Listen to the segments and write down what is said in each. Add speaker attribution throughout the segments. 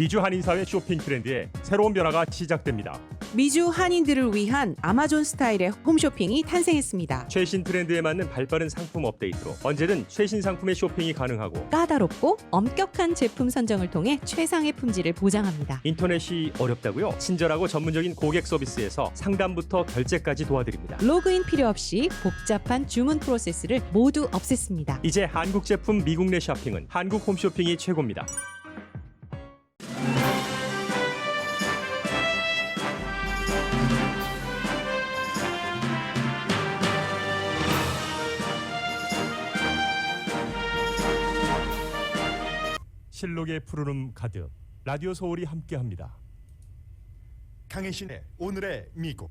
Speaker 1: 미주 한인사회 쇼핑 트렌드에 새로운 변화가 시작됩니다.
Speaker 2: 미주 한인들을 위한 아마존 스타일의 홈쇼핑이 탄생했습니다.
Speaker 1: 최신 트렌드에 맞는 발빠른 상품 업데이트로 언제든 최신 상품의 쇼핑이 가능하고
Speaker 2: 까다롭고 엄격한 제품 선정을 통해 최상의 품질을 보장합니다.
Speaker 1: 인터넷이 어렵다고요? 친절하고 전문적인 고객 서비스에서 상담부터 결제까지 도와드립니다.
Speaker 2: 로그인 필요 없이 복잡한 주문 프로세스를 모두 없앴습니다.
Speaker 1: 이제 한국 제품 미국 내 쇼핑은 한국 홈쇼핑이 최고입니다. 실록의 푸르름 가득 라디오 서울이 함께합니다.
Speaker 3: 강혜신의 오늘의 미국.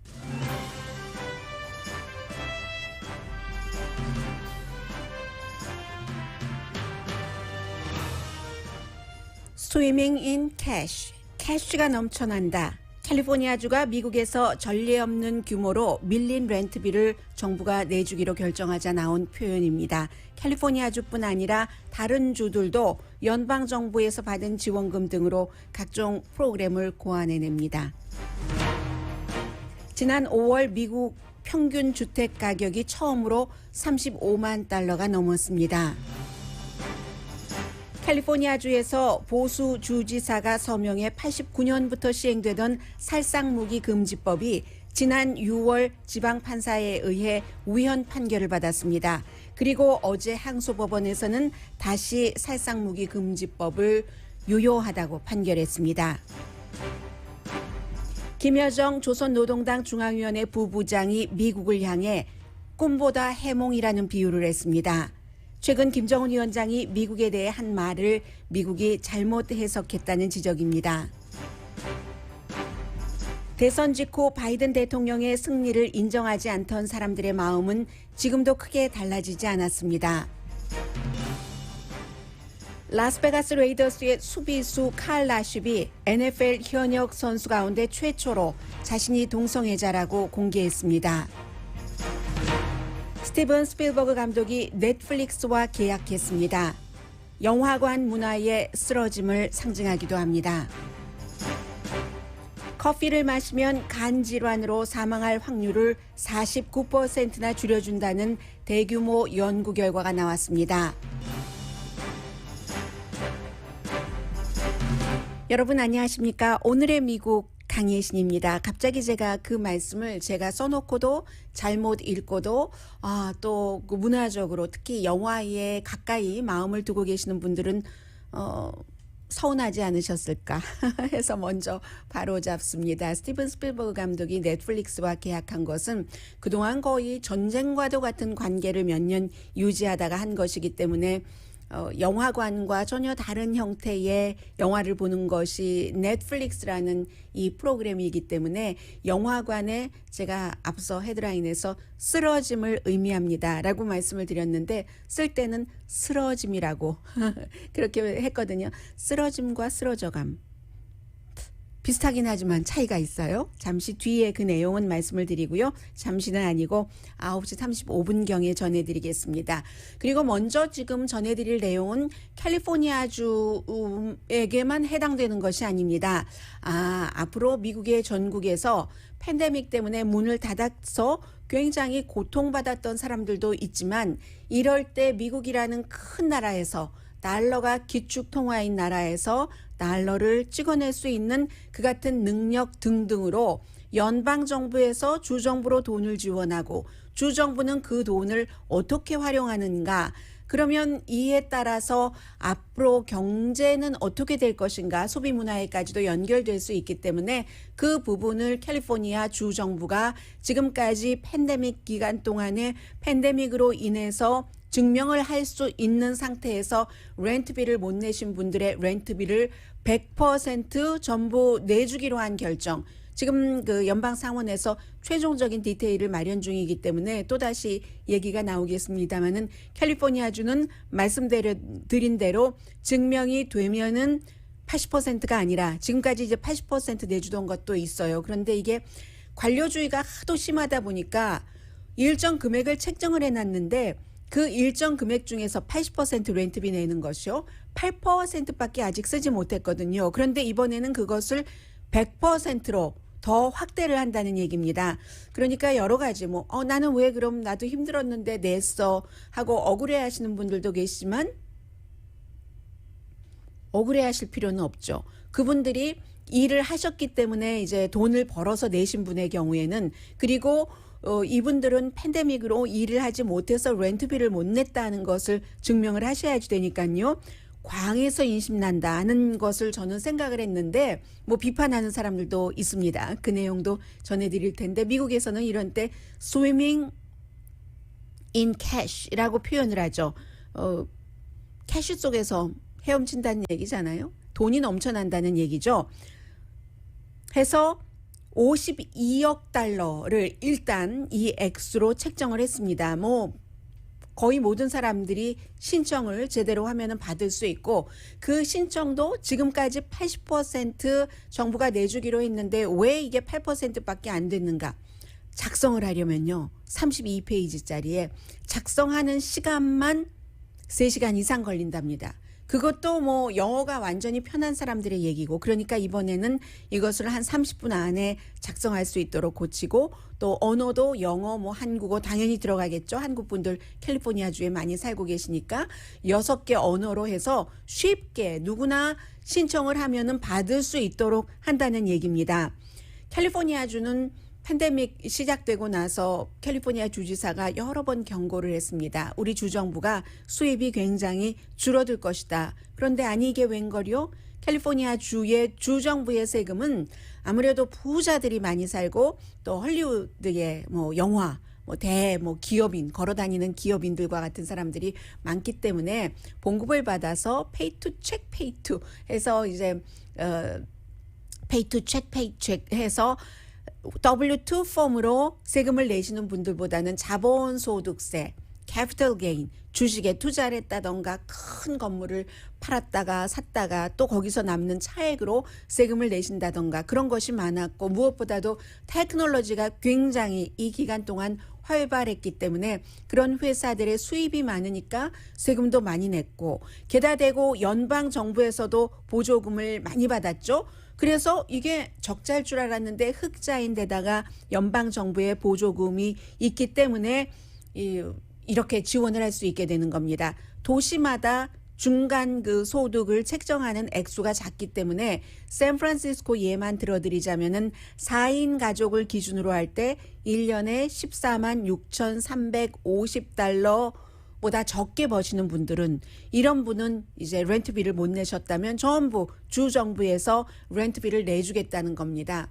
Speaker 4: 스위밍 인 캐시, 캐시가 넘쳐난다. 캘리포니아주가 미국에서 전례 없는 규모로 밀린 렌트비를 정부가 내주기로 결정하자 나온 표현입니다. 캘리포니아주뿐 아니라 다른 주들도 연방정부에서 받은 지원금 등으로 각종 프로그램을 고안해냅니다. 지난 5월 미국 평균 주택 가격이 처음으로 35만 달러가 넘었습니다. 캘리포니아주에서 보수 주지사가 서명해 89년부터 시행되던 살상무기 금지법이 지난 6월 지방판사에 의해 우연 판결을 받았습니다. 그리고 어제 항소법원에서는 다시 살상무기 금지법을 유효하다고 판결했습니다. 김여정 조선노동당 중앙위원회 부부장이 미국을 향해 꿈보다 해몽이라는 비유를 했습니다. 최근 김정은 위원장이 미국에 대해 한 말을 미국이 잘못 해석했다는 지적입니다. 대선 직후 바이든 대통령의 승리를 인정하지 않던 사람들의 마음은 지금도 크게 달라지지 않았습니다. 라스베가스 레이더스의 수비수 칼 라쉽이 NFL 현역 선수 가운데 최초로 자신이 동성애자라고 공개했습니다. 스티븐 스필버그 감독이 넷플릭스와 계약했습니다. 영화관 문화의 쓰러짐을 상징하기도 합니다. 커피를 마시면 간 질환으로 사망할 확률을 49%나 줄여준다는 대규모 연구 결과가 나왔습니다. 여러분 안녕하십니까? 오늘의 미국 강혜신입니다. 갑자기 제가 그 말씀을 제가 써놓고도 잘못 읽고도 또 문화적으로 특히 영화에 가까이 마음을 두고 계시는 분들은 서운하지 않으셨을까 해서 먼저 바로 잡습니다. 스티븐 스필버그 감독이 넷플릭스와 계약한 것은 그동안 거의 전쟁과도 같은 관계를 몇 년 유지하다가 한 것이기 때문에 영화관과 전혀 다른 형태의 영화를 보는 것이 넷플릭스라는 이 프로그램이기 때문에 영화관에 제가 앞서 헤드라인에서 쓰러짐을 의미합니다 라고 말씀을 드렸는데 쓸 때는 쓰러짐이라고 그렇게 했거든요. 쓰러짐과 쓰러져감 비슷하긴 하지만 차이가 있어요. 잠시 뒤에 그 내용은 말씀을 드리고요. 잠시는 아니고 9시 35분경에 전해드리겠습니다. 그리고 먼저 지금 전해드릴 내용은 캘리포니아주에게만 해당되는 것이 아닙니다. 앞으로 미국의 전국에서 팬데믹 때문에 문을 닫아서 굉장히 고통받았던 사람들도 있지만 이럴 때 미국이라는 큰 나라에서 달러가 기축통화인 나라에서 달러를 찍어낼 수 있는 그 같은 능력 등등으로 연방정부에서 주정부로 돈을 지원하고 주정부는 그 돈을 어떻게 활용하는가 그러면 이에 따라서 앞으로 경제는 어떻게 될 것인가 소비 문화에까지도 연결될 수 있기 때문에 그 부분을 캘리포니아 주정부가 지금까지 팬데믹 기간 동안에 팬데믹으로 인해서 증명을 할 수 있는 상태에서 렌트비를 못 내신 분들의 렌트비를 100% 전부 내주기로 한 결정. 지금 그 연방 상원에서 최종적인 디테일을 마련 중이기 때문에 또다시 얘기가 나오겠습니다만은 캘리포니아주는 말씀드린 대로 증명이 되면은 80%가 아니라 지금까지 이제 80% 내주던 것도 있어요. 그런데 이게 관료주의가 하도 심하다 보니까 일정 금액을 책정을 해놨는데 그 일정 금액 중에서 80% 렌트비 내는 것이요. 8%밖에 아직 쓰지 못했거든요. 그런데 이번에는 그것을 100%로 더 확대를 한다는 얘기입니다. 그러니까 여러 가지 나는 왜 그럼 나도 힘들었는데 냈어 하고 억울해 하시는 분들도 계시지만 억울해 하실 필요는 없죠. 그분들이 일을 하셨기 때문에 이제 돈을 벌어서 내신 분의 경우에는 그리고 이분들은 팬데믹으로 일을 하지 못해서 렌트비를 못 냈다는 것을 증명을 하셔야지 되니까요. 광에서 인심난다는 것을 저는 생각을 했는데 비판하는 사람들도 있습니다. 그 내용도 전해드릴 텐데 미국에서는 이런 때 swimming in cash이라고 표현을 하죠. 캐시 속에서 헤엄친다는 얘기잖아요. 돈이 넘쳐난다는 얘기죠. 해서 52억 달러를 일단 이 액수로 책정을 했습니다. 거의 모든 사람들이 신청을 제대로 하면은 받을 수 있고 그 신청도 지금까지 80% 정부가 내주기로 했는데 왜 이게 8%밖에 안 됐는가? 작성을 하려면요. 32페이지짜리에 작성하는 시간만 3시간 이상 걸린답니다. 그것도 영어가 완전히 편한 사람들의 얘기고 그러니까 이번에는 이것을 한 30분 안에 작성할 수 있도록 고치고 또 언어도 영어, 한국어 당연히 들어가겠죠. 한국 분들 캘리포니아주에 많이 살고 계시니까 6개 언어로 해서 쉽게 누구나 신청을 하면은 받을 수 있도록 한다는 얘기입니다. 캘리포니아주는 팬데믹 시작되고 나서 캘리포니아 주지사가 여러 번 경고를 했습니다. 우리 주정부가 수입이 굉장히 줄어들 것이다. 그런데 아니 이게 웬걸요? 캘리포니아 주의 주정부의 세금은 아무래도 부자들이 많이 살고 또 헐리우드의 영화 기업인 걸어다니는 기업인들과 같은 사람들이 많기 때문에 봉급을 받아서 pay to check pay to 해서 이제 pay to check pay check 해서 W2 폼으로 세금을 내시는 분들보다는 자본소득세, capital gain, 주식에 투자를 했다던가 큰 건물을 팔았다가 샀다가 또 거기서 남는 차액으로 세금을 내신다던가 그런 것이 많았고 무엇보다도 테크놀로지가 굉장히 이 기간 동안 활발했기 때문에 그런 회사들의 수입이 많으니까 세금도 많이 냈고 게다 대고 연방정부에서도 보조금을 많이 받았죠. 그래서 이게 적자일 줄 알았는데 흑자인데다가 연방정부의 보조금이 있기 때문에 이렇게 지원을 할 수 있게 되는 겁니다. 도시마다 중간 그 소득을 책정하는 액수가 작기 때문에 샌프란시스코 예만 들어드리자면은 4인 가족을 기준으로 할 때 1년에 14만 6,350달러 보다 적게 버시는 분들은 이런 분은 이제 렌트비를 못 내셨다면 전부 주정부에서 렌트비를 내주겠다는 겁니다.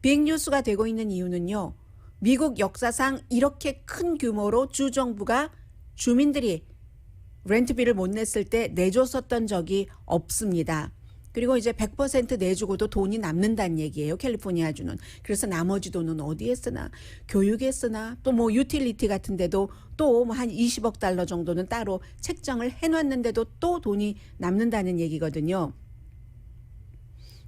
Speaker 4: 빅뉴스가 되고 있는 이유는요. 미국 역사상 이렇게 큰 규모로 주정부가 주민들이 렌트비를 못 냈을 때 내줬었던 적이 없습니다. 그리고 이제 100% 내주고도 돈이 남는다는 얘기예요. 캘리포니아주는. 그래서 나머지 돈은 어디에 쓰나? 교육에 쓰나? 또 유틸리티 같은 데도 또 한 20억 달러 정도는 따로 책정을 해놨는데도 또 돈이 남는다는 얘기거든요.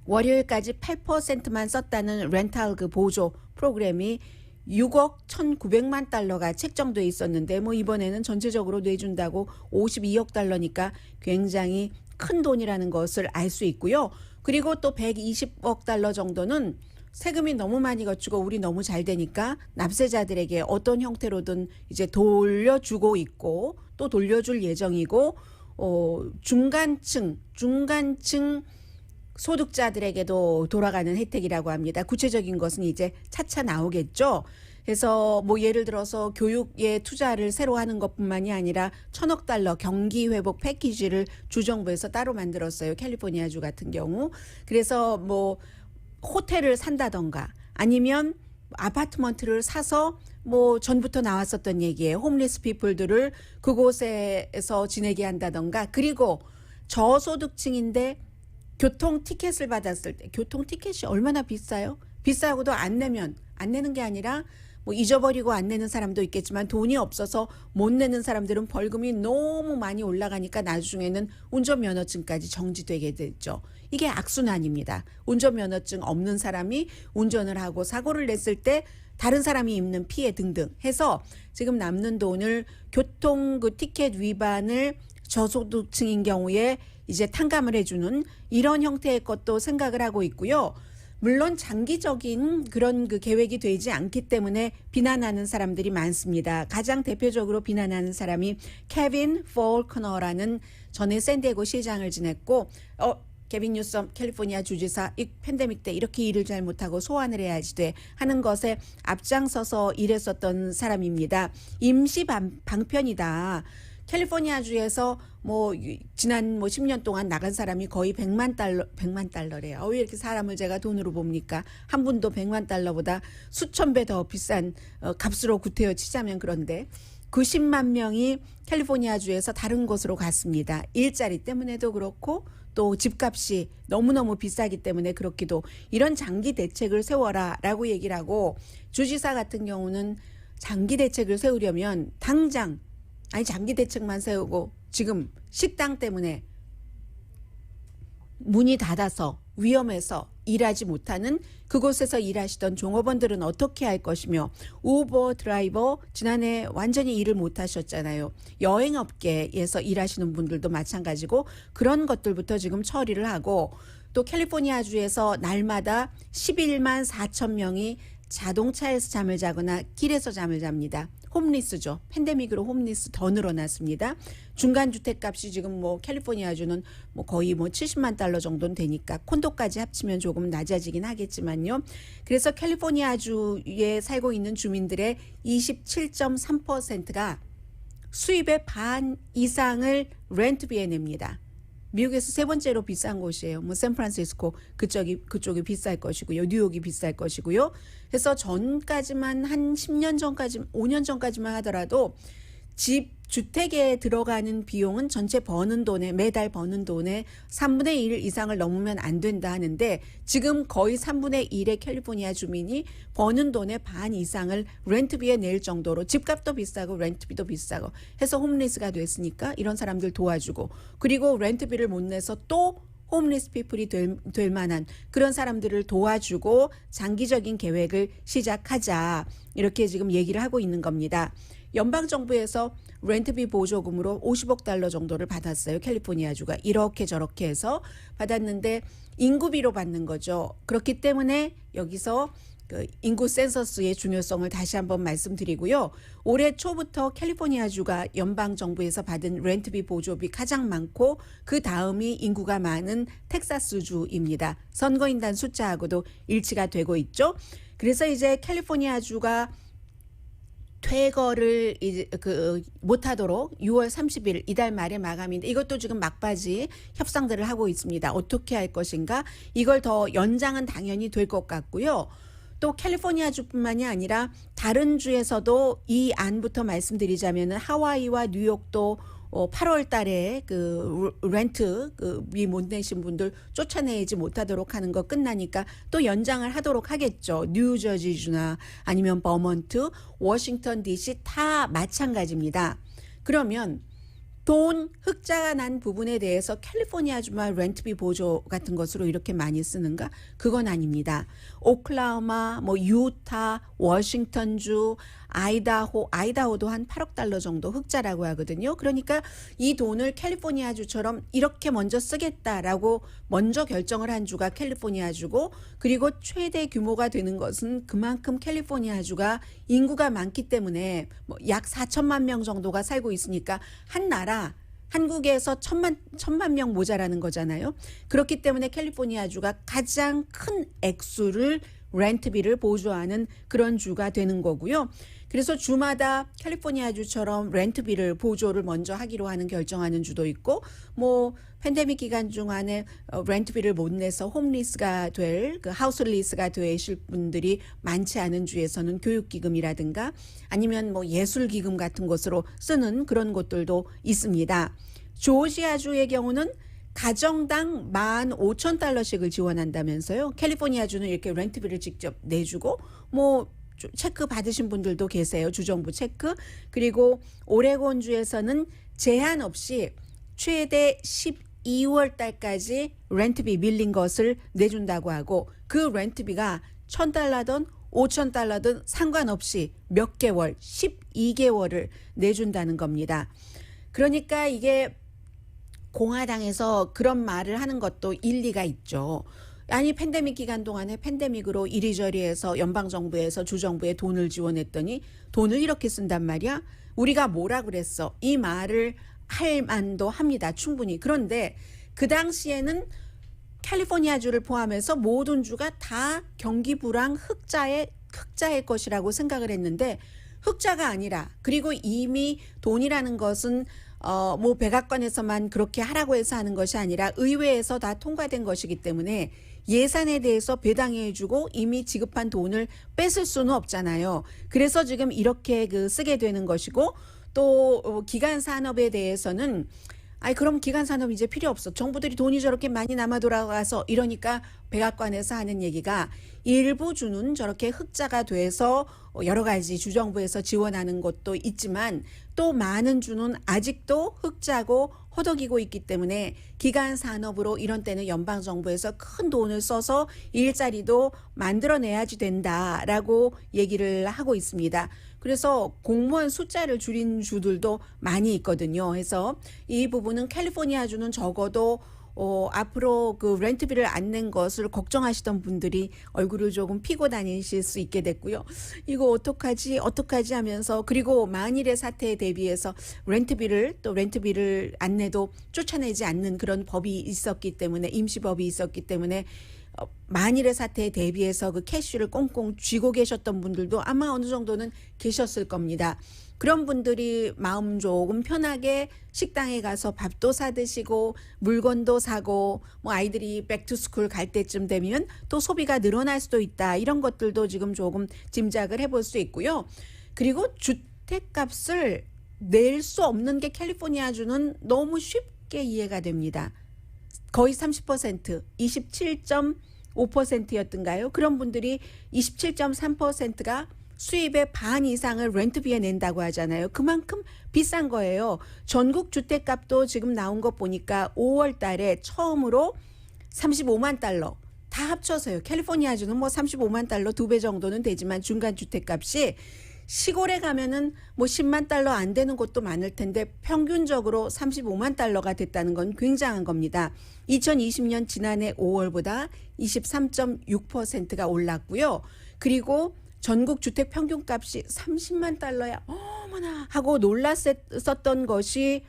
Speaker 4: 월요일까지 8%만 썼다는 렌탈 그 보조 프로그램이 6억 1,900만 달러가 책정돼 있었는데 이번에는 전체적으로 내준다고 52억 달러니까 굉장히 큰 돈이라는 것을 알 수 있고요. 그리고 또 120억 달러 정도는 세금이 너무 많이 거치고 우리 너무 잘 되니까 납세자들에게 어떤 형태로든 이제 돌려주고 있고 또 돌려줄 예정이고 중간층 소득자들에게도 돌아가는 혜택이라고 합니다. 구체적인 것은 이제 차차 나오겠죠. 그래서 예를 들어서 교육에 투자를 새로 하는 것뿐만이 아니라 1,000억 달러 경기 회복 패키지를 주정부에서 따로 만들었어요. 캘리포니아주 같은 경우. 그래서 호텔을 산다던가 아니면 아파트먼트를 사서 전부터 나왔었던 얘기예요. 홈리스 피플들을 그곳에서 지내게 한다던가 그리고 저소득층인데 교통 티켓을 받았을 때 교통 티켓이 얼마나 비싸요? 비싸고도 안 내는 게 아니라 잊어버리고 안 내는 사람도 있겠지만 돈이 없어서 못 내는 사람들은 벌금이 너무 많이 올라가니까 나중에는 운전면허증까지 정지되게 되죠. 이게 악순환입니다. 운전면허증 없는 사람이 운전을 하고 사고를 냈을 때 다른 사람이 입는 피해 등등 해서 지금 남는 돈을 교통 그 티켓 위반을 저소득층인 경우에 이제 탕감을 해주는 이런 형태의 것도 생각을 하고 있고요. 물론 장기적인 그런 그 계획이 되지 않기 때문에 비난하는 사람들이 많습니다. 가장 대표적으로 비난하는 사람이 케빈 폴커너라는 전에 샌디에고 시장을 지냈고 케빈 뉴섬 캘리포니아 주지사 이 팬데믹 때 이렇게 일을 잘 못하고 소환을 해야지 돼 하는 것에 앞장서서 일했었던 사람입니다. 임시 방편이다. 캘리포니아주에서 뭐 지난 10년 동안 나간 사람이 거의 100만 달러래요. 왜 이렇게 사람을 제가 돈으로 봅니까? 한 분도 100만 달러보다 수천 배 더 비싼 값으로 구태여 치자면 그런데 90만 명이 캘리포니아주에서 다른 곳으로 갔습니다. 일자리 때문에도 그렇고 또 집값이 너무너무 비싸기 때문에 그렇기도 이런 장기 대책을 세워라라고 얘기를 하고 주지사 같은 경우는 장기 대책을 세우려면 당장 장기 대책만 세우고 지금 식당 때문에 문이 닫아서 위험해서 일하지 못하는 그곳에서 일하시던 종업원들은 어떻게 할 것이며 우버 드라이버 지난해 완전히 일을 못 하셨잖아요. 여행업계에서 일하시는 분들도 마찬가지고 그런 것들부터 지금 처리를 하고 또 캘리포니아주에서 날마다 11만 4천 명이 자동차에서 잠을 자거나 길에서 잠을 잡니다. 홈리스죠. 팬데믹으로 홈리스 더 늘어났습니다. 중간 주택값이 지금 뭐 캘리포니아주는 뭐 거의 뭐 70만 달러 정도는 되니까 콘도까지 합치면 조금 낮아지긴 하겠지만요. 그래서 캘리포니아주에 살고 있는 주민들의 27.3%가 수입의 반 이상을 렌트비에 냅니다. 미국에서 세 번째로 비싼 곳이에요. 뭐 샌프란시스코 그쪽이 비쌀 것이고요. 뉴욕이 비쌀 것이고요. 그래서 전까지만 한 10년 전까지 5년 전까지만 하더라도 집 주택에 들어가는 비용은 전체 버는 돈에 매달 버는 돈의 3분의 1 이상을 넘으면 안 된다 하는데 지금 거의 3분의 1의 캘리포니아 주민이 버는 돈의 반 이상을 렌트비에 낼 정도로 집값도 비싸고 렌트비도 비싸고 해서 홈리스가 됐으니까 이런 사람들 도와주고 그리고 렌트비를 못 내서 또 홈리스 피플이 될 만한 그런 사람들을 도와주고 장기적인 계획을 시작하자 이렇게 지금 얘기를 하고 있는 겁니다. 연방정부에서 렌트비 보조금으로 50억 달러 정도를 받았어요. 캘리포니아주가 이렇게 저렇게 해서 받았는데 인구비로 받는 거죠. 그렇기 때문에 여기서 그 인구 센서스의 중요성을 다시 한번 말씀드리고요. 올해 초부터 캘리포니아주가 연방정부에서 받은 렌트비 보조비 가장 많고 그 다음이 인구가 많은 텍사스주입니다. 선거인단 숫자하고도 일치가 되고 있죠. 그래서 이제 캘리포니아주가 퇴거를 못하도록 6월 30일 이달 말에 마감인데 이것도 지금 막바지 협상들을 하고 있습니다. 어떻게 할 것인가? 이걸 더 연장은 당연히 될 것 같고요. 또 캘리포니아주뿐만이 아니라 다른 주에서도 이 안부터 말씀드리자면 하와이와 뉴욕도 8월 달에 그 렌트비 못 내신 분들 쫓아내지 못하도록 하는 거 끝나니까 또 연장을 하도록 하겠죠. 뉴저지주나 아니면 버먼트, 워싱턴 DC 다 마찬가지입니다. 그러면 돈 흑자가 난 부분에 대해서 캘리포니아주만 렌트비 보조 같은 것으로 이렇게 많이 쓰는가? 그건 아닙니다. 오클라호마, 뭐 유타, 워싱턴주, 아이다호도 한 8억 달러 정도 흑자라고 하거든요. 그러니까 이 돈을 캘리포니아주처럼 이렇게 먼저 쓰겠다라고 먼저 결정을 한 주가 캘리포니아주고 그리고 최대 규모가 되는 것은 그만큼 캘리포니아주가 인구가 많기 때문에 뭐 약 4천만 명 정도가 살고 있으니까 한 나라 한국에서 천만 명 모자라는 거잖아요. 그렇기 때문에 캘리포니아주가 가장 큰 액수를 렌트비를 보조하는 그런 주가 되는 거고요. 그래서 주마다 캘리포니아주처럼 렌트비를 보조를 먼저 하기로 하는 결정하는 주도 있고 뭐 팬데믹 기간 중안에 렌트비를 못 내서 홈리스가 될 그 하우스 리스가 되실 분들이 많지 않은 주에서는 교육기금이라든가 아니면 뭐 예술기금 같은 것으로 쓰는 그런 곳들도 있습니다. 조지아주의 경우는 가정당 15,000달러씩을 지원한다면서요. 캘리포니아주는 이렇게 렌트비를 직접 내주고 뭐 체크 받으신 분들도 계세요. 주정부 체크. 그리고 오레곤주에서는 제한 없이 최대 12월 달까지 렌트비 밀린 것을 내준다고 하고 그 렌트비가 $1,000든 $5,000든 상관없이 몇 개월, 12개월을 내준다는 겁니다. 그러니까 이게 공화당에서 그런 말을 하는 것도 일리가 있죠. 아니 팬데믹 기간 동안에 팬데믹으로 이리저리 해서 연방정부에서 주정부에 돈을 지원했더니 돈을 이렇게 쓴단 말이야? 우리가 뭐라 그랬어? 이 말을 할 만도 합니다. 충분히. 그런데 그 당시에는 캘리포니아주를 포함해서 모든 주가 다 경기 불황 흑자의 것이라고 생각을 했는데 흑자가 아니라, 그리고 이미 돈이라는 것은 뭐 백악관에서만 그렇게 하라고 해서 하는 것이 아니라 의회에서 다 통과된 것이기 때문에 예산에 대해서 배당해주고 이미 지급한 돈을 뺏을 수는 없잖아요. 그래서 지금 이렇게 쓰게 되는 것이고, 또 기간 산업에 대해서는 그럼 기간 산업 이제 필요 없어. 정부들이 돈이 저렇게 많이 남아 돌아가서 이러니까 백악관에서 하는 얘기가 일부 주는 저렇게 흑자가 돼서 여러 가지 주정부에서 지원하는 것도 있지만 또 많은 주는 아직도 흑자고 허덕이고 있기 때문에 기간 산업으로 이런 때는 연방정부에서 큰 돈을 써서 일자리도 만들어내야지 된다라고 얘기를 하고 있습니다. 그래서 공무원 숫자를 줄인 주들도 많이 있거든요. 그래서 이 부분은 캘리포니아주는 적어도 앞으로 렌트비를 안 낸 것을 걱정하시던 분들이 얼굴을 조금 피고 다니실 수 있게 됐고요. 이거 어떡하지 하면서, 그리고 만일의 사태에 대비해서 렌트비를 안 내도 쫓아내지 않는 그런 법이 있었기 때문에, 임시법이 있었기 때문에 만일의 사태에 대비해서 캐시를 꽁꽁 쥐고 계셨던 분들도 아마 어느 정도는 계셨을 겁니다. 그런 분들이 마음 조금 편하게 식당에 가서 밥도 사 드시고 물건도 사고, 뭐 아이들이 백투스쿨 갈 때쯤 되면 또 소비가 늘어날 수도 있다, 이런 것들도 지금 조금 짐작을 해볼 수 있고요. 그리고 주택값을 낼 수 없는 게 캘리포니아주는 너무 쉽게 이해가 됩니다. 거의 30%, 27.5%였던가요? 그런 분들이 27.3%가 수입의 반 이상을 렌트비에 낸다고 하잖아요. 그만큼 비싼 거예요. 전국 주택값도 지금 나온 거 보니까 5월 달에 처음으로 35만 달러 다 합쳐서요. 캘리포니아주는 뭐 35만 달러 2배 정도는 되지만 중간 주택값이 시골에 가면은 뭐 10만 달러 안 되는 곳도 많을 텐데 평균적으로 35만 달러가 됐다는 건 굉장한 겁니다. 2020년 지난해 5월보다 23.6%가 올랐고요. 그리고 전국 주택 평균값이 30만 달러야 어머나 하고 놀랐었던 것이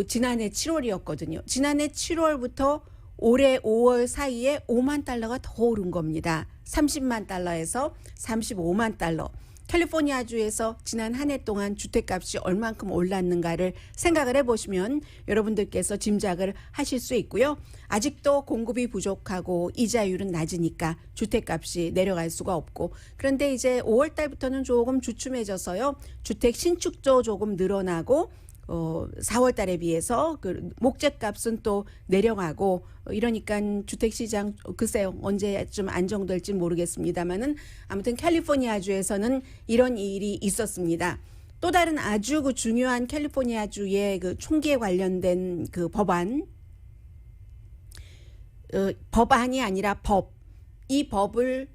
Speaker 4: 지난해 7월이었거든요. 지난해 7월부터 올해 5월 사이에 5만 달러가 더 오른 겁니다. 30만 달러에서 35만 달러. 캘리포니아주에서 지난 한 해 동안 주택값이 얼만큼 올랐는가를 생각을 해보시면 여러분들께서 짐작을 하실 수 있고요. 아직도 공급이 부족하고 이자율은 낮으니까 주택값이 내려갈 수가 없고, 그런데 이제 5월 달부터는 조금 주춤해져서요. 주택 신축도 조금 늘어나고 4월 달에 비해서 목재값은 또 내려가고 이러니까 주택시장 글쎄요 언제쯤 안정될지 모르겠습니다만은 아무튼 캘리포니아주에서는 이런 일이 있었습니다. 또 다른 아주 중요한 캘리포니아주의 총기에 관련된 법안이 아니라 이 법을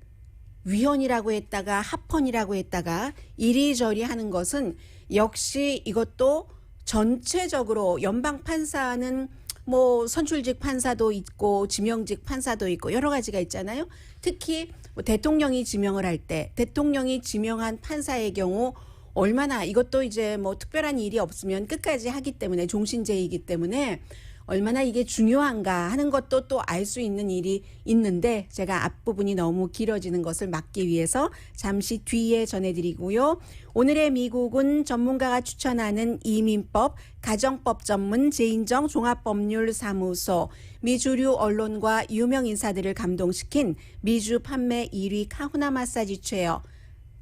Speaker 4: 위헌이라고 했다가 합헌이라고 했다가 이리저리 하는 것은 역시 이것도 전체적으로 연방 판사는 뭐 선출직 판사도 있고 지명직 판사도 있고 여러 가지가 있잖아요. 특히 뭐 대통령이 지명을 할 때 대통령이 지명한 판사의 경우 얼마나, 이것도 이제 뭐 특별한 일이 없으면 끝까지 하기 때문에 종신제이기 때문에 얼마나 이게 중요한가 하는 것도 또 알 수 있는 일이 있는데 제가 앞부분이 너무 길어지는 것을 막기 위해서 잠시 뒤에 전해드리고요. 오늘의 미국은 전문가가 추천하는 이민법, 가정법 전문 제인정 종합법률사무소, 미주류 언론과 유명 인사들을 감동시킨 미주 판매 1위 카후나 마사지 체어,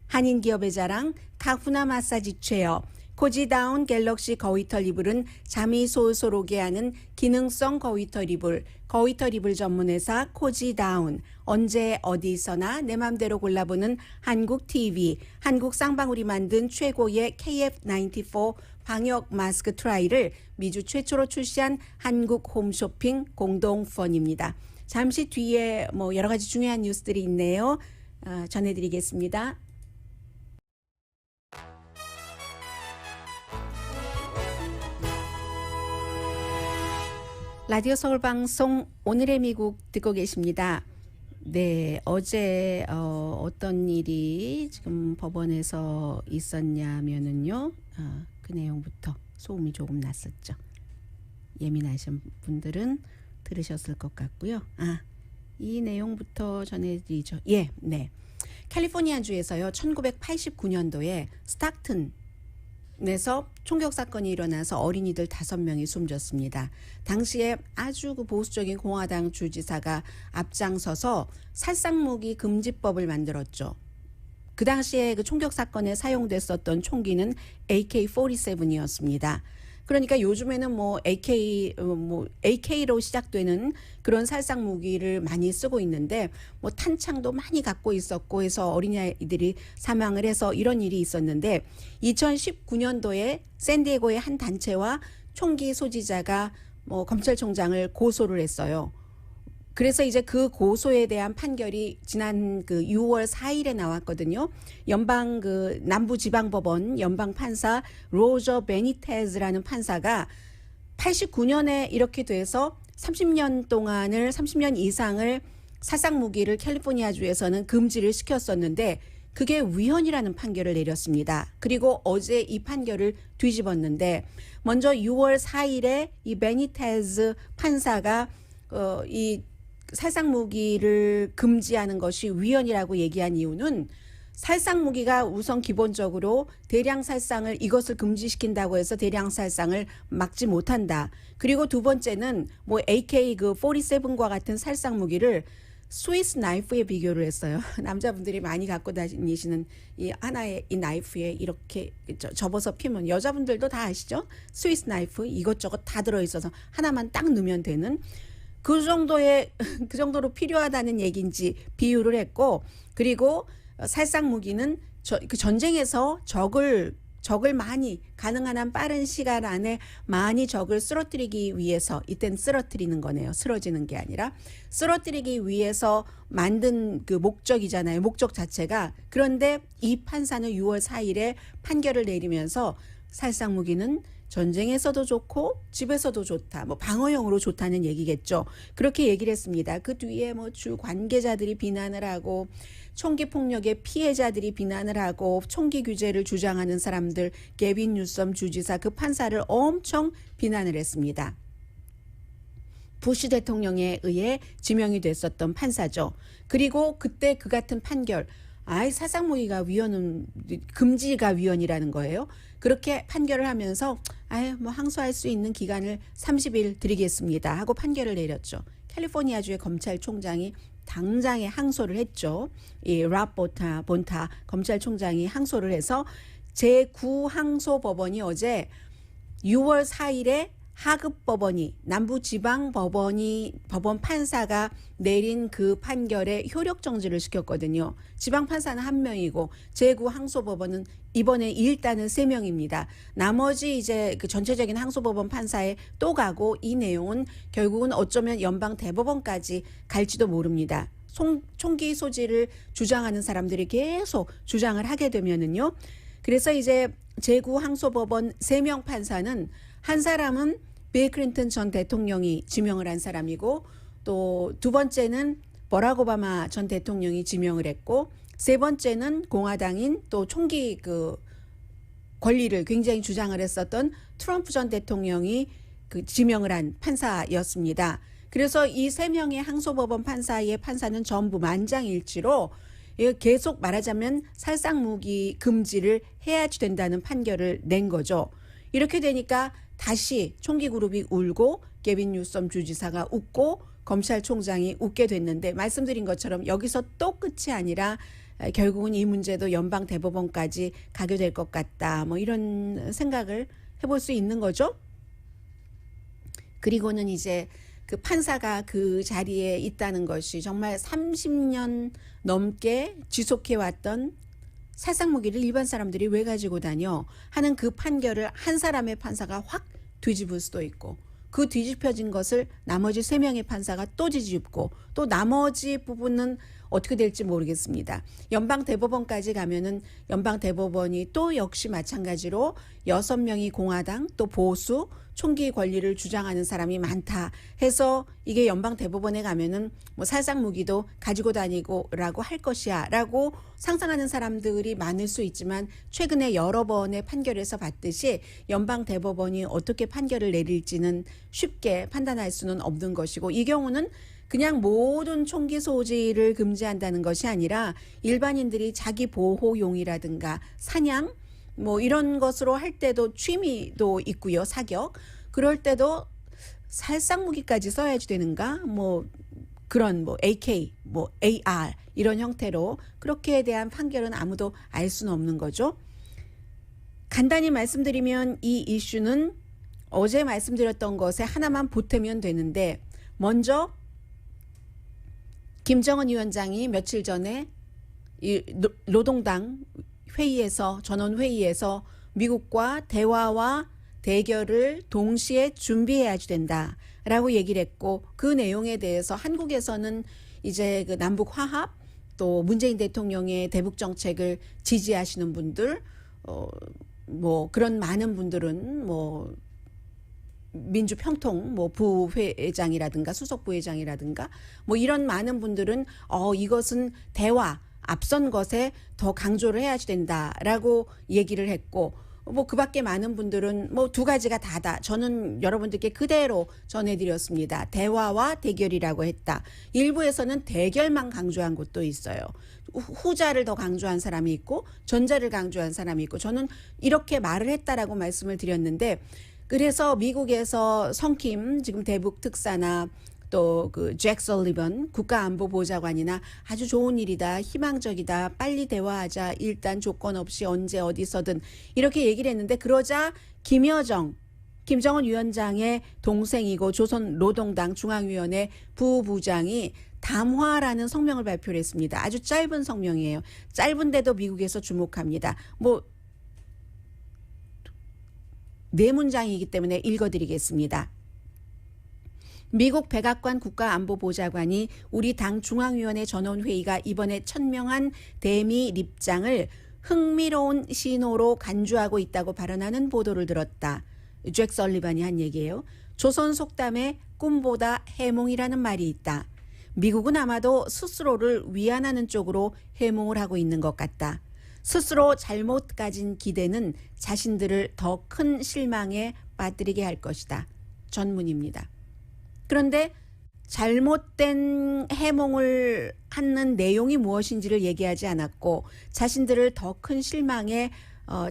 Speaker 4: 한인 기업의 자랑 카후나 마사지 체어, 코지다운 갤럭시 거위털 이불은 잠이 솔솔 오게 하는 기능성 거위털 이불, 거위털 이불 전문회사 코지다운, 언제 어디서나 내 맘대로 골라보는 한국 TV, 한국 쌍방울이 만든 최고의 KF94 방역 마스크 트라이를 미주 최초로 출시한 한국 홈쇼핑 공동 후원입니다. 잠시 뒤에 뭐 여러 가지 중요한 뉴스들이 있네요. 전해드리겠습니다. 라디오 서울 방송 오늘의 미국 듣고 계십니다. 네, 어제 어떤 일이 지금 법원에서 있었냐면은요. 그 내용부터 소음이 조금 났었죠. 예민하신 분들은 들으셨을 것 같고요. 이 내용부터 전해드리죠. 네. 캘리포니아주에서요. 1989년도에 스탁튼에서 총격 사건이 일어나서 어린이들 5명이 숨졌습니다. 당시에 아주 그 보수적인 공화당 주지사가 앞장서서 살상무기 금지법을 만들었죠. 그 당시에 그 총격 사건에 사용됐었던 총기는 AK-47이었습니다. 그러니까 요즘에는 AK로 시작되는 그런 살상 무기를 많이 쓰고 있는데 탄창도 많이 갖고 있었고 해서 어린이들이 사망을 해서 이런 일이 있었는데 2019년도에 샌디에고의 한 단체와 총기 소지자가 검찰총장을 고소를 했어요. 그래서 이제 그 고소에 대한 판결이 지난 그 6월 4일에 나왔거든요. 연방 그 남부지방법원 연방 판사 로저 베니테즈라는 판사가 89년에 이렇게 돼서 30년 이상을 살상 무기를 캘리포니아주에서는 금지를 시켰었는데 그게 위헌이라는 판결을 내렸습니다. 그리고 어제 이 판결을 뒤집었는데 먼저 6월 4일에 이 베니테즈 판사가 이 살상 무기를 금지하는 것이 위헌이라고 얘기한 이유는 살상 무기가 우선 기본적으로 대량 살상을 이것을 금지시킨다고 해서 대량 살상을 막지 못한다. 그리고 두 번째는 AK-47과 같은 살상 무기를 스위스 나이프에 비교를 했어요. 남자분들이 많이 갖고 다니시는 이 하나의 이 나이프에 이렇게 접어서 피면 여자분들도 다 아시죠? 스위스 나이프 이것저것 다 들어있어서 하나만 딱 넣으면 되는 그 정도로 필요하다는 얘기인지 비유를 했고 그리고 살상 무기는 그 전쟁에서 적을 많이 가능한 한 빠른 시간 안에 많이 적을 쓰러뜨리기 위해서 이땐 쓰러뜨리는 거네요. 쓰러지는 게 아니라 쓰러뜨리기 위해서 만든 그 목적이잖아요. 목적 자체가. 그런데 이 판사는 6월 4일에 판결을 내리면서 살상 무기는 전쟁에서도 좋고 집에서도 좋다. 방어용으로 좋다는 얘기겠죠. 그렇게 얘기를 했습니다. 그 뒤에 주 관계자들이 비난을 하고 총기 폭력의 피해자들이 비난을 하고 총기 규제를 주장하는 사람들 게빈 뉴섬 주지사 그 판사를 엄청 비난을 했습니다. 부시 대통령에 의해 지명이 됐었던 판사죠. 그리고 그때 그 같은 판결 살상 무기가 금지가 위헌이라는 거예요. 그렇게 판결을 하면서 항소할 수 있는 기간을 30일 드리겠습니다 하고 판결을 내렸죠. 캘리포니아주의 검찰총장이 당장에 항소를 했죠. 이 랍 본타 검찰총장이 항소를 해서 제9항소법원이 어제 6월 4일에 하급법원이 남부지방법원 판사가 내린 그 판결에 효력 정지를 시켰거든요. 지방판사는 1명이고 제9항소법원은 이번에 일단은 3명입니다. 나머지 이제 그 전체적인 항소법원 판사에 또 가고 이 내용은 결국은 어쩌면 연방 대법원까지 갈지도 모릅니다. 총기 소지를 주장하는 사람들이 계속 주장을 하게 되면은요. 그래서 이제 제9항소법원 3명 판사는 한 사람은 빌 클린턴 전 대통령이 지명을 한 사람이고 또 두 번째는 버락 오바마 전 대통령이 지명을 했고 세 번째는 공화당인 또 총기 그 권리를 굉장히 주장을 했었던 트럼프 전 대통령이 그 지명을 한 판사였습니다. 그래서 이 3명의 항소법원 판사의 판사는 전부 만장일치로 계속 말하자면 살상 무기 금지를 해야지 된다는 판결을 낸 거죠. 이렇게 되니까 다시 총기 그룹이 울고 게빈 뉴섬 주지사가 웃고 검찰총장이 웃게 됐는데 말씀드린 것처럼 여기서 또 끝이 아니라 결국은 이 문제도 연방 대법원까지 가게 될 것 같다. 이런 생각을 해볼 수 있는 거죠. 그리고는 이제 그 판사가 그 자리에 있다는 것이 정말 30년 넘게 지속해왔던 살상 무기를 일반 사람들이 왜 가지고 다녀 하는 그 판결을 한 사람의 판사가 확 뒤집을 수도 있고 그 뒤집혀진 것을 나머지 3명의 판사가 또 뒤집고 또 나머지 부분은 어떻게 될지 모르겠습니다. 연방대법원까지 가면은 연방대법원이 또 역시 마찬가지로 6명이 공화당 또 보수 총기 권리를 주장하는 사람이 많다 해서 이게 연방대법원에 가면은 뭐 살상 무기도 가지고 다니고라고 할 것이야 라고 상상하는 사람들이 많을 수 있지만 최근에 여러 번의 판결에서 봤듯이 연방대법원이 어떻게 판결을 내릴지는 쉽게 판단할 수는 없는 것이고, 이 경우는 그냥 모든 총기 소지를 금지한다는 것이 아니라 일반인들이 자기 보호용이라든가 사냥 뭐 이런 것으로 할 때도 취미도 있고요. 사격. 그럴 때도 살상 무기까지 써야지 되는가? 뭐 그런 뭐 AK, 뭐 AR 이런 형태로 그렇게에 대한 판결은 아무도 알 수는 없는 거죠. 간단히 말씀드리면 이 이슈는 어제 말씀드렸던 것에 하나만 보태면 되는데, 먼저 김정은 위원장이 며칠 전에 이 노동당 회의에서, 전원회의에서 미국과 대화와 대결을 동시에 준비해야지 된다라고 얘기를 했고, 그 내용에 대해서 한국에서는 이제 그 남북 화합 또 문재인 대통령의 대북 정책을 지지하시는 분들, 뭐 그런 많은 분들은 뭐 민주평통 뭐 부회장이라든가 수석 부회장이라든가 뭐 이런 많은 분들은 이것은 대화 앞선 것에 더 강조를 해야지 된다라고 얘기를 했고, 뭐 그 밖에 많은 분들은 뭐 두 가지가 다다. 저는 여러분들께 그대로 전해드렸습니다. 대화와 대결이라고 했다. 일부에서는 대결만 강조한 곳도 있어요. 후자를 더 강조한 사람이 있고 전자를 강조한 사람이 있고, 저는 이렇게 말을 했다라고 말씀을 드렸는데, 그래서 미국에서 성킴 지금 대북 특사나 또 그 잭 설리번 국가안보보좌관이나 아주 좋은 일이다, 희망적이다, 빨리 대화하자, 일단 조건 없이 언제 어디서든 이렇게 얘기를 했는데, 그러자 김여정 김정은 위원장의 동생이고 조선노동당 중앙위원회 부부장이 담화라는 성명을 발표를 했습니다. 아주 짧은 성명이에요. 짧은데도 미국에서 주목합니다. 뭐 네 문장이기 때문에 읽어드리겠습니다. 미국 백악관 국가안보보좌관이 우리 당 중앙위원회 전원회의가 이번에 천명한 대미 립장을 흥미로운 신호로 간주하고 있다고 발언하는 보도를 들었다. 잭 설리반이 한 얘기예요. 조선 속담에 꿈보다 해몽이라는 말이 있다. 미국은 아마도 스스로를 위안하는 쪽으로 해몽을 하고 있는 것 같다. 스스로 잘못 가진 기대는 자신들을 더 큰 실망에 빠뜨리게 할 것이다. 전문입니다. 그런데 잘못된 해몽을 하는 내용이 무엇인지를 얘기하지 않았고, 자신들을 더 큰 실망에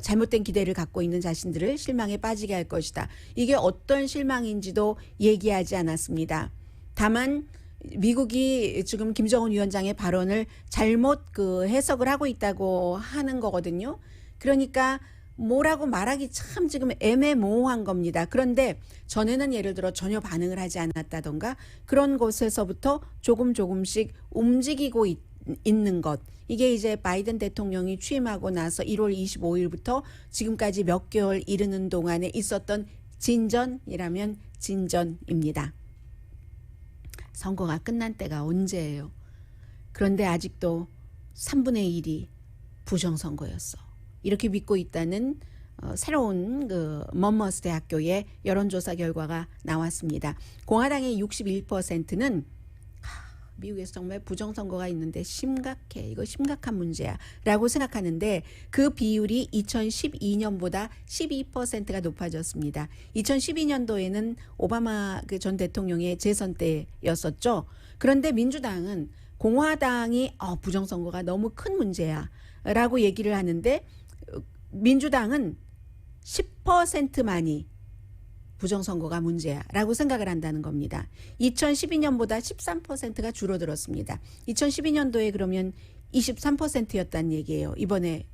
Speaker 4: 잘못된 기대를 갖고 있는 자신들을 실망에 빠지게 할 것이다. 이게 어떤 실망인지도 얘기하지 않았습니다. 다만 미국이 지금 김정은 위원장의 발언을 잘못 해석을 하고 있다고 하는 거거든요. 그러니까 뭐라고 말하기 참 지금 애매모호한 겁니다. 그런데 전에는 예를 들어 전혀 반응을 하지 않았다던가 그런 곳에서부터 조금씩 움직이고 있는 것. 이게 이제 바이든 대통령이 취임하고 나서 1월 25일부터 지금까지 몇 개월 이르는 동안에 있었던 진전이라면 진전입니다. 선거가 끝난 때가 언제예요? 그런데 아직도 3분의 1이 부정선거였어. 이렇게 믿고 있다는 새로운 먼머스 대학교의 여론조사 결과가 나왔습니다. 공화당의 61%는 미국에서 정말 부정선거가 있는데 심각해. 이거 심각한 문제야 라고 생각하는데, 그 비율이 2012년보다 12%가 높아졌습니다. 2012년도에는 오바마 전 대통령의 재선 때였었죠. 그런데 민주당은 공화당이 부정선거가 너무 큰 문제야 라고 얘기를 하는데, 민주당은 10%만이 부정선거가 문제야 라고 생각을 한다는 겁니다. 2012년보다 13%가 줄어들었습니다. 2012년도에 그러면 23%였다는 얘기예요. 이번에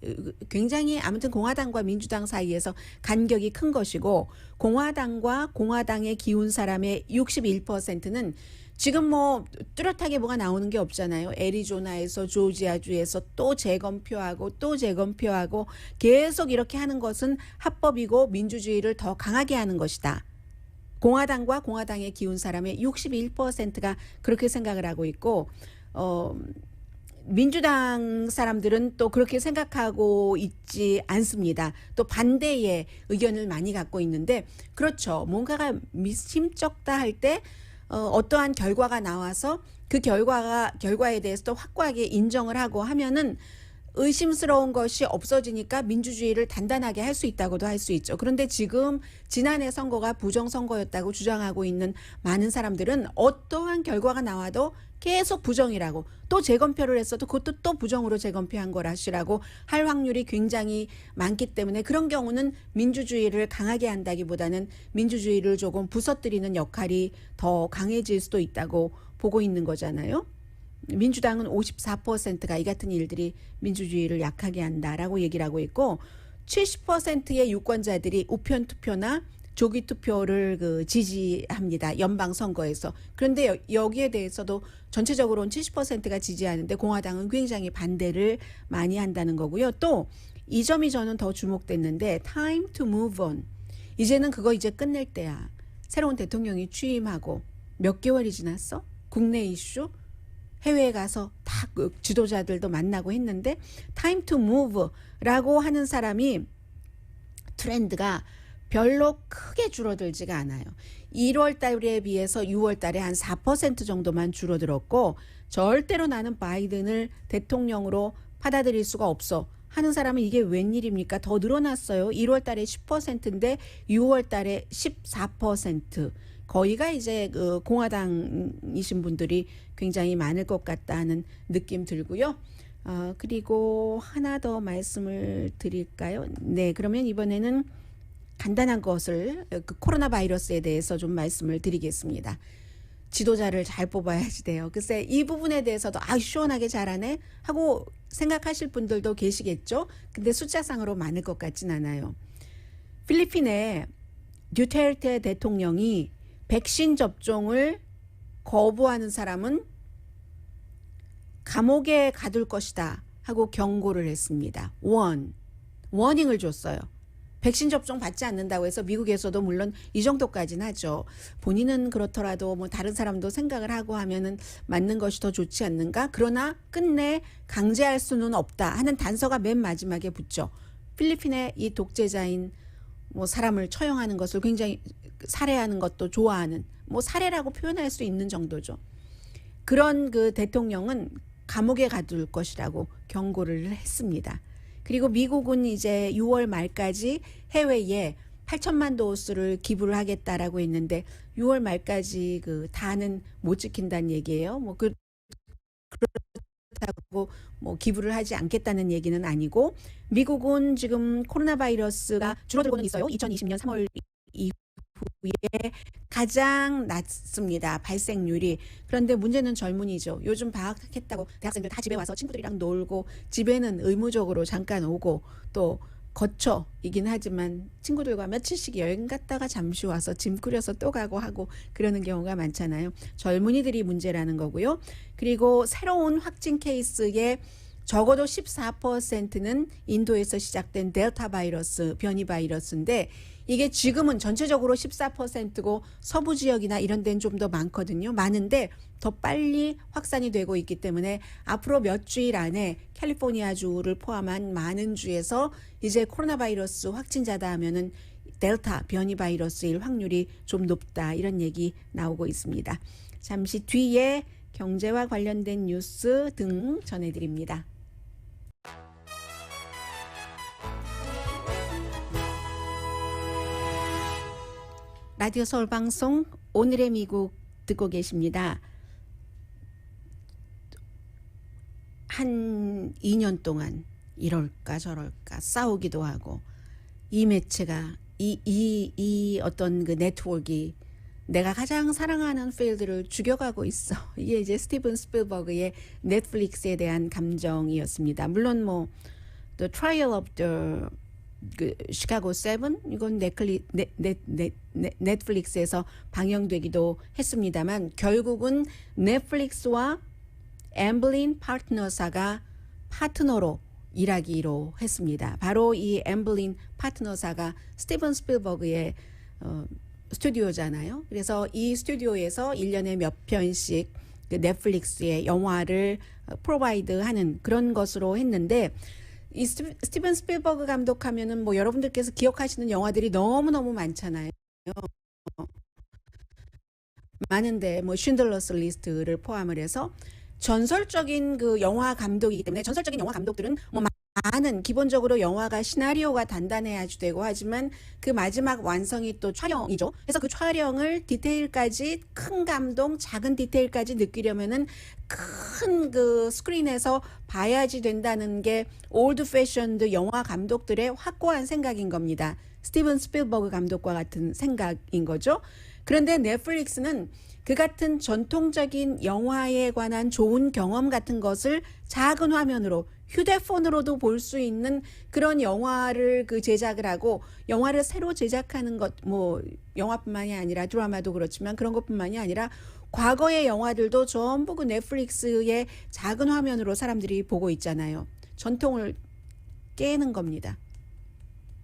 Speaker 4: 굉장히 아무튼 공화당과 민주당 사이에서 간격이 큰 것이고, 공화당과 공화당에 기운 사람의 61%는 지금 뭐 뚜렷하게 뭐가 나오는 게 없잖아요. 애리조나에서 조지아주에서 또 재검표하고 또 재검표하고 계속 이렇게 하는 것은 합법이고 민주주의를 더 강하게 하는 것이다. 공화당과 공화당에 기운 사람의 61%가 그렇게 생각을 하고 있고, 민주당 사람들은 또 그렇게 생각하고 있지 않습니다. 또 반대의 의견을 많이 갖고 있는데 그렇죠. 뭔가가 미심쩍다 할 때 어떠한 결과가 나와서 그 결과에 대해서 확고하게 인정을 하고 하면은 의심스러운 것이 없어지니까 민주주의를 단단하게 할 수 있다고도 할 수 있죠. 그런데 지금 지난해 선거가 부정선거였다고 주장하고 있는 많은 사람들은 어떠한 결과가 나와도 계속 부정이라고, 또 재검표를 했어도 그것도 또 부정으로 재검표한 거라시라고 할 확률이 굉장히 많기 때문에 그런 경우는 민주주의를 강하게 한다기보다는 민주주의를 조금 부서뜨리는 역할이 더 강해질 수도 있다고 보고 있는 거잖아요. 민주당은 54%가 이 같은 일들이 민주주의를 약하게 한다라고 얘기를 하고 있고 70%의 유권자들이 우편 투표나 조기 투표를 지지합니다. 연방 선거에서. 그런데 여기에 대해서도 전체적으로는 70%가 지지하는데 공화당은 굉장히 반대를 많이 한다는 거고요. 또 이 점이 저는 더 주목됐는데 time to move on. 이제는 그거 이제 끝낼 때야. 새로운 대통령이 취임하고 몇 개월이 지났어? 국내 이슈? 해외에 가서 다 지도자들도 만나고 했는데 time to move라고 하는 사람이 트렌드가 별로 크게 줄어들지가 않아요. 1월 달에 비해서 6월 달에 한 4% 정도만 줄어들었고 절대로 나는 바이든을 대통령으로 받아들일 수가 없어 하는 사람은 이게 웬일입니까? 더 늘어났어요. 1월 달에 10%인데 6월 달에 14%. 거의가 이제 공화당이신 분들이 굉장히 많을 것 같다는 느낌 들고요. 그리고 하나 더 말씀을 드릴까요? 네, 그러면 이번에는 간단한 것을 코로나 바이러스에 대해서 좀 말씀을 드리겠습니다. 지도자를 잘 뽑아야지 돼요. 글쎄 이 부분에 대해서도 시원하게 잘하네 하고 생각하실 분들도 계시겠죠. 근데 숫자상으로 많을 것 같진 않아요. 필리핀의 듀테르테 대통령이 백신 접종을 거부하는 사람은 감옥에 가둘 것이다 하고 경고를 했습니다. 워닝을 줬어요. 백신 접종 받지 않는다고 해서 미국에서도 물론 이 정도까지는 하죠. 본인은 그렇더라도 뭐 다른 사람도 생각을 하고 하면은 맞는 것이 더 좋지 않는가? 그러나 끝내 강제할 수는 없다 하는 단서가 맨 마지막에 붙죠. 필리핀의 이 독재자인 뭐 사람을 처형하는 것을 굉장히 살해하는 것도 좋아하는 뭐 살해라고 표현할 수 있는 정도죠. 그런 그 대통령은 감옥에 가둘 것이라고 경고를 했습니다. 그리고 미국은 이제 6월 말까지 해외에 8천만 도수를 기부를 하겠다라고 했는데 6월 말까지 다는 못 지킨다는 얘기예요. 그렇다고 뭐 기부를 하지 않겠다는 얘기는 아니고 미국은 지금 코로나 바이러스가 줄어들고는 있어요. 2020년 3월 이후에 가장 낮습니다. 발생률이. 그런데 문제는 젊은이죠. 요즘 방학했다고 대학생들 다 집에 와서 친구들이랑 놀고 집에는 의무적으로 잠깐 오고 또 거처이긴 하지만 친구들과 며칠씩 여행 갔다가 잠시 와서 짐 꾸려서 또 가고 하고 그러는 경우가 많잖아요. 젊은이들이 문제라는 거고요. 그리고 새로운 확진 케이스의 적어도 14%는 인도에서 시작된 델타 바이러스, 변이 바이러스인데 이게 지금은 전체적으로 14%고 서부 지역이나 이런 데는 좀 더 많거든요. 많은데 더 빨리 확산이 되고 있기 때문에 앞으로 몇 주일 안에 캘리포니아주를 포함한 많은 주에서 이제 코로나 바이러스 확진자다 하면은 델타 변이 바이러스일 확률이 좀 높다 이런 얘기 나오고 있습니다. 잠시 뒤에 경제와 관련된 뉴스 등 전해드립니다. 라디오 서울 방송 오늘의 미국 듣고 계십니다. 한 2년 동안 이럴까 저럴까 싸우기도 하고 이 매체가 이 어떤 그 네트워크가 내가 가장 사랑하는 필드를 죽여가고 있어. 이게 이제 스티븐 스필버그의 넷플릭스에 대한 감정이었습니다. 물론 뭐 The Trial of the 시카고 7 이건 넷플릭스에서 방영되기도 했습니다만 결국은 넷플릭스와 엠블린 파트너사가 파트너로 일하기로 했습니다. 바로 이 엠블린 파트너사가 스티븐 스필버그의 스튜디오잖아요. 그래서 이 스튜디오에서 1년에 몇 편씩 그 넷플릭스의 영화를 프로바이드하는 그런 것으로 했는데 이 스티븐 스필버그 감독하면은 뭐 여러분들께서 기억하시는 영화들이 너무너무 많잖아요. 많은데 뭐 쉰들러스 리스트를 포함을 해서 전설적인 그 영화 감독이기 때문에 전설적인 영화 감독들은 뭐 많은 기본적으로 영화가 시나리오가 단단해야지 되고 하지만 그 마지막 완성이 또 촬영이죠. 그래서 그 촬영을 디테일까지 큰 감동, 작은 디테일까지 느끼려면은 큰 그 스크린에서 봐야지 된다는 게 올드 패션드 영화 감독들의 확고한 생각인 겁니다. 스티븐 스필버그 감독과 같은 생각인 거죠. 그런데 넷플릭스는 그 같은 전통적인 영화에 관한 좋은 경험 같은 것을 작은 화면으로 휴대폰으로도 볼 수 있는 그런 영화를 그 제작을 하고 영화를 새로 제작하는 것, 뭐 영화뿐만이 아니라 드라마도 그렇지만 그런 것뿐만이 아니라 과거의 영화들도 전부 그 넷플릭스의 작은 화면으로 사람들이 보고 있잖아요. 전통을 깨는 겁니다.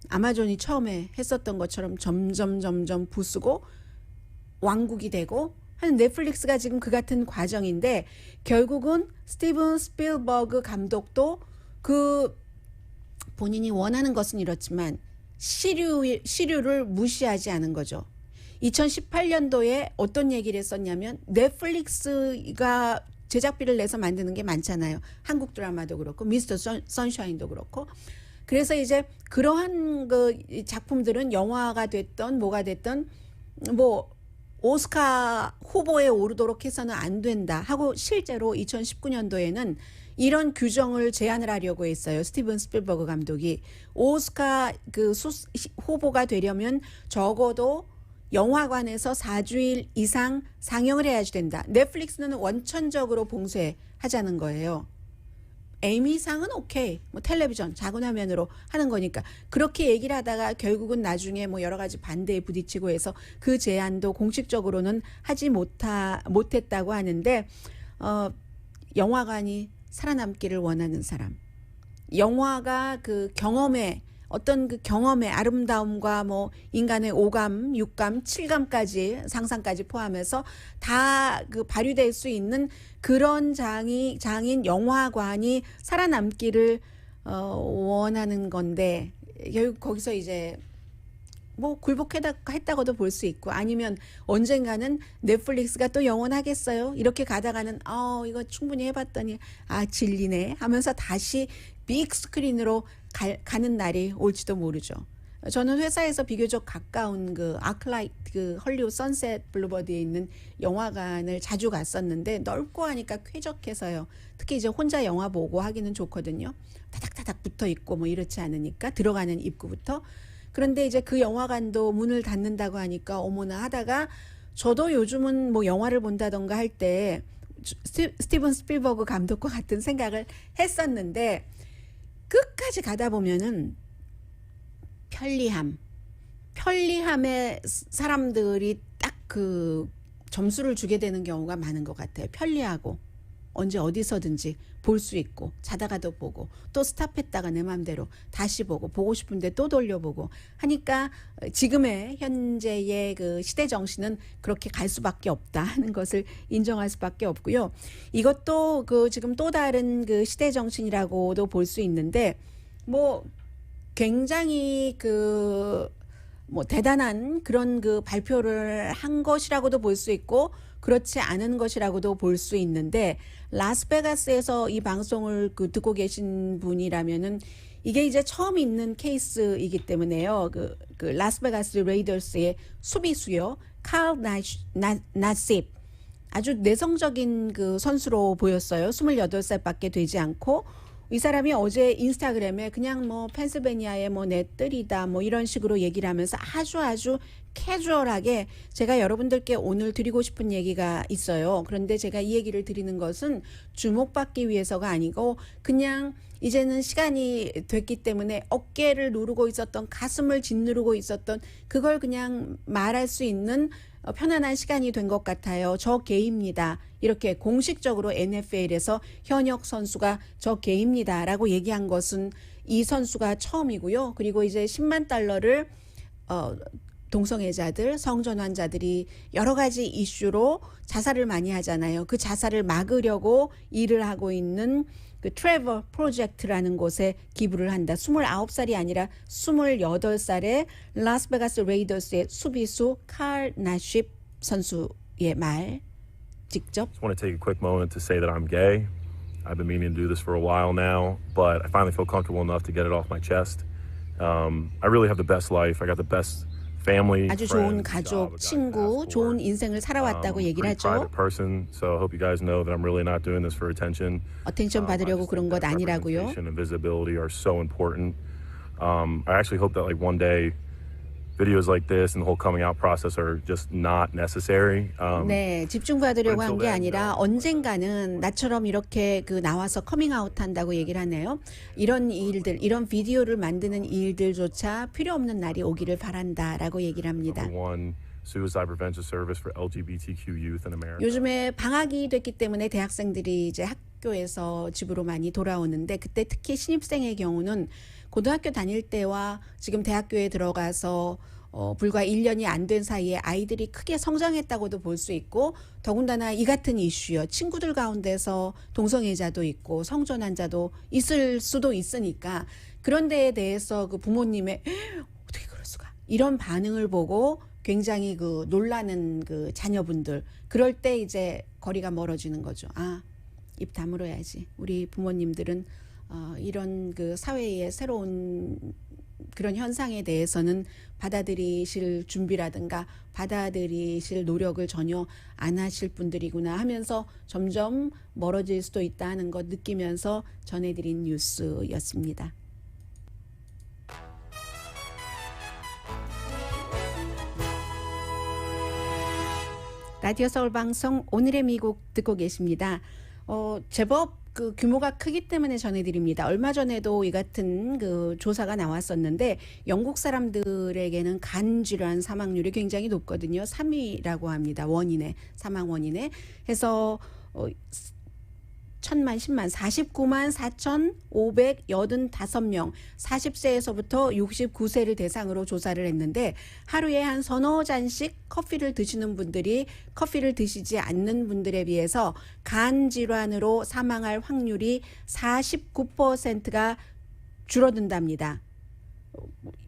Speaker 4: 아마존이 처음에 했었던 것처럼 점점 부수고 왕국이 되고 하는 넷플릭스가 지금 그 같은 과정인데 결국은 스티븐 스필버그 감독도 그 본인이 원하는 것은 이렇지만 시류를 무시하지 않은 거죠. 2018년도에 어떤 얘기를 했었냐면 넷플릭스가 제작비를 내서 만드는 게 많잖아요. 한국 드라마도 그렇고 미스터 선샤인도 그렇고 그래서 이제 그러한 그 작품들은 영화가 됐던 뭐가 됐던 뭐 오스카 후보에 오르도록 해서는 안 된다 하고 실제로 2019년도에는 이런 규정을 제안을 하려고 했어요. 스티븐 스필버그 감독이 오스카 그 후보가 되려면 적어도 영화관에서 4주일 이상 상영을 해야지 된다. 넷플릭스는 원천적으로 봉쇄하자는 거예요. 에미상은 오케이. 뭐 텔레비전 작은 화면으로 하는 거니까 그렇게 얘기를 하다가 결국은 나중에 뭐 여러 가지 반대에 부딪히고 해서 그 제안도 공식적으로는 하지 못했다고 하는데 영화관이 살아남기를 원하는 사람. 영화가 그 경험에 어떤 그 경험의 아름다움과 뭐 인간의 오감, 육감, 칠감까지 상상까지 포함해서 다 그 발휘될 수 있는 그런 장인 영화관이 살아남기를 원하는 건데 결국 거기서 이제 뭐 굴복했다고도 볼 수 있고 아니면 언젠가는 넷플릭스가 또 영원하겠어요. 이렇게 가다가는 이거 충분히 해봤더니 질리네 하면서 다시 빅 스크린으로 가는 날이 올지도 모르죠. 저는 회사에서 비교적 가까운 그 아크라이트 그 헐리우드 선셋 블루버드에 있는 영화관을 자주 갔었는데 넓고 하니까 쾌적해서요. 특히 이제 혼자 영화 보고 하기는 좋거든요. 타닥타닥 붙어 있고 뭐 이렇지 않으니까 들어가는 입구부터. 그런데 이제 그 영화관도 문을 닫는다고 하니까 어머나 하다가 저도 요즘은 뭐 영화를 본다던가 할 때 스티븐 스필버그 감독과 같은 생각을 했었는데 끝까지 가다 보면은 편리함에 사람들이 딱 그 점수를 주게 되는 경우가 많은 것 같아요. 편리하고 언제 어디서든지 볼 수 있고 자다가도 보고 또 스탑했다가 내 맘대로 다시 보고 싶은데 또 돌려보고 하니까 지금의 현재의 그 시대 정신은 그렇게 갈 수밖에 없다 하는 것을 인정할 수밖에 없고요. 이것도 그 지금 또 다른 그 시대 정신이라고도 볼 수 있는데 뭐 굉장히 그 뭐 대단한 그런 그 발표를 한 것이라고도 볼 수 있고 그렇지 않은 것이라고도 볼 수 있는데 라스베가스에서 이 방송을 그 듣고 계신 분이라면은 이게 이제 처음 있는 케이스이기 때문에요. 그 라스베가스 레이더스의 수비수요. 칼 나십 아주 내성적인 그 선수로 보였어요. 28살밖에 되지 않고 이 사람이 어제 인스타그램에 그냥 뭐 펜실베니아의 뭐 내 뜰이다 뭐 이런 식으로 얘기를 하면서 아주 캐주얼하게 제가 여러분들께 오늘 드리고 싶은 얘기가 있어요. 그런데 제가 이 얘기를 드리는 것은 주목받기 위해서가 아니고 그냥 이제는 시간이 됐기 때문에 어깨를 누르고 있었던 가슴을 짓누르고 있었던 그걸 그냥 말할 수 있는 편안한 시간이 된 것 같아요. 저 개입니다. 이렇게 공식적으로 NFL에서 현역 선수가 저 개입니다라고 얘기한 것은 이 선수가 처음이고요. 그리고 이제 $10만 동성애자들, 성전환자들이 여러 가지 이슈로 자살을 많이 하잖아요. 그 자살을 막으려고 일을 하고 있는 그 트레버 프로젝트라는 곳에 기부를 한다. 29살이 아니라 28살의 라스베가스 레이더스의 수비수 칼 나쉽 선수의 말 직접.
Speaker 3: Just want to take a quick moment to say that I'm gay. I've been meaning to do this for a while now, but I finally feel comfortable enough to get it off my chest. I really have the best life. I got the best family,
Speaker 4: 아주 좋은
Speaker 3: friends,
Speaker 4: 가족,
Speaker 3: job, a guy to
Speaker 4: 친구,
Speaker 3: ask for.
Speaker 4: 좋은 인생을 살아왔다고 얘기를
Speaker 3: Pretty
Speaker 4: 하죠.
Speaker 3: private person, so I hope you guys know that I'm really not doing this for attention.
Speaker 4: 어텐션 받으려고 그런 것 아니라고요.
Speaker 3: Representation and visibility are so important. I actually hope that like one day videos like this and the whole coming out process are just not necessary.
Speaker 4: 네, 집중 받으려고 한 게 아니라 언젠가는 나처럼 이렇게 그 나와서 커밍아웃 한다고 얘기를 하네요. 이런 일들, 이런 비디오를 만드는 일들조차 필요 없는 날이 오기를 바란다라고 얘기를 합니다.
Speaker 3: One suicide prevention service for LGBTQ youth in America.
Speaker 4: 요즘에 방학이 됐기 때문에 대학생들이 이제 학교에서 집으로 많이 돌아오는데 그때 특히 신입생의 경우는 고등학교 다닐 때와 지금 대학교에 들어가서 불과 1년이 안 된 사이에 아이들이 크게 성장했다고도 볼 수 있고 더군다나 이 같은 이슈요. 친구들 가운데서 동성애자도 있고 성전환자도 있을 수도 있으니까 그런 데에 대해서 그 부모님의 어떻게 그럴 수가 이런 반응을 보고 굉장히 그 놀라는 그 자녀분들 그럴 때 이제 거리가 멀어지는 거죠. 아, 입 다물어야지. 우리 부모님들은 이런 그 사회의 새로운 그런 현상에 대해서는 받아들이실 준비라든가 받아들이실 노력을 전혀 안 하실 분들이구나 하면서 점점 멀어질 수도 있다는 것 느끼면서 전해드린 뉴스였습니다. 라디오 서울 방송 오늘의 미국 듣고 계십니다. 제법 그 규모가 크기 때문에 전해드립니다. 얼마 전에도 이 같은 그 조사가 나왔었는데 영국 사람들에게는 간 질환 사망률이 굉장히 높거든요. 3위라고 합니다. 원인의 사망 원인에 해서 1000만, 10만, 49만 4,585명 40세에서부터 69세를 대상으로 조사를 했는데 하루에 한 서너 잔씩 커피를 드시는 분들이 커피를 드시지 않는 분들에 비해서 간 질환으로 사망할 확률이 49%가 줄어든답니다.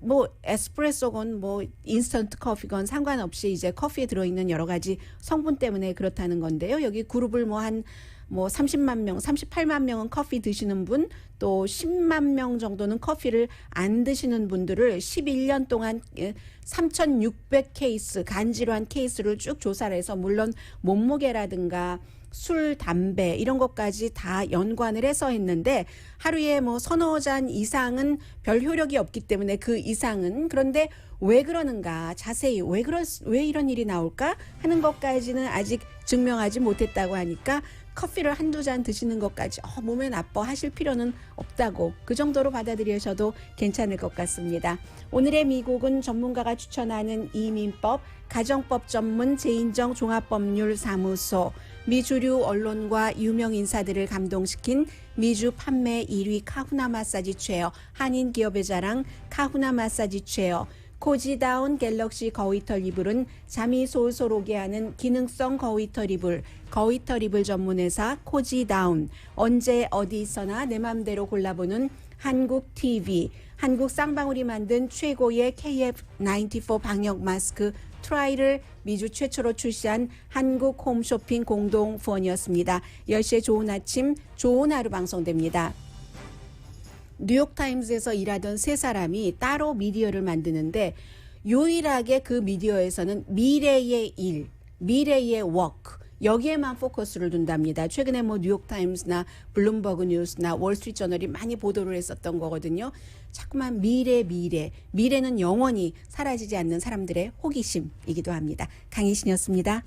Speaker 4: 뭐 에스프레소건 뭐 인스턴트 커피건 상관없이 이제 커피에 들어있는 여러 가지 성분 때문에 그렇다는 건데요. 여기 그룹을 뭐 30만 명, 38만 명은 커피 드시는 분, 또 10만 명 정도는 커피를 안 드시는 분들을 11년 동안 3,600케이스, 간질환 케이스를 쭉 조사를 해서 물론 몸무게라든가 술, 담배 이런 것까지 다 연관을 해서 했는데 하루에 뭐 서너 잔 이상은 별 효력이 없기 때문에 그 이상은 그런데 왜 그러는가 자세히 왜 이런 일이 나올까 하는 것까지는 아직 증명하지 못했다고 하니까 커피를 한두 잔 드시는 것까지 몸에 나빠 하실 필요는 없다고 그 정도로 받아들이셔도 괜찮을 것 같습니다. 오늘의 미국은 전문가가 추천하는 이민법, 가정법 전문 제인정 종합법률사무소, 미주류 언론과 유명 인사들을 감동시킨 미주 판매 1위 카후나 마사지 체어, 한인 기업의 자랑 카후나 마사지 체어, 코지다운 갤럭시 거위털 이불은 잠이 솔솔 오게 하는 기능성 거위털 이불, 거위털 이불 전문회사 코지다운, 언제 어디 있어나 내 맘대로 골라보는 한국 TV, 한국 쌍방울이 만든 최고의 KF94 방역 마스크 트라이를 미주 최초로 출시한 한국 홈쇼핑 공동 후원이었습니다. 10시에 좋은 아침, 좋은 하루 방송됩니다. 뉴욕타임즈에서 일하던 세 사람이 따로 미디어를 만드는데 유일하게 그 미디어에서는 미래의 일, 미래의 워크 여기에만 포커스를 둔답니다. 최근에 뭐 뉴욕타임스나 블룸버그 뉴스나 월스트리트저널이 많이 보도를 했었던 거거든요. 자꾸만 미래는 영원히 사라지지 않는 사람들의 호기심이기도 합니다. 강희신이었습니다.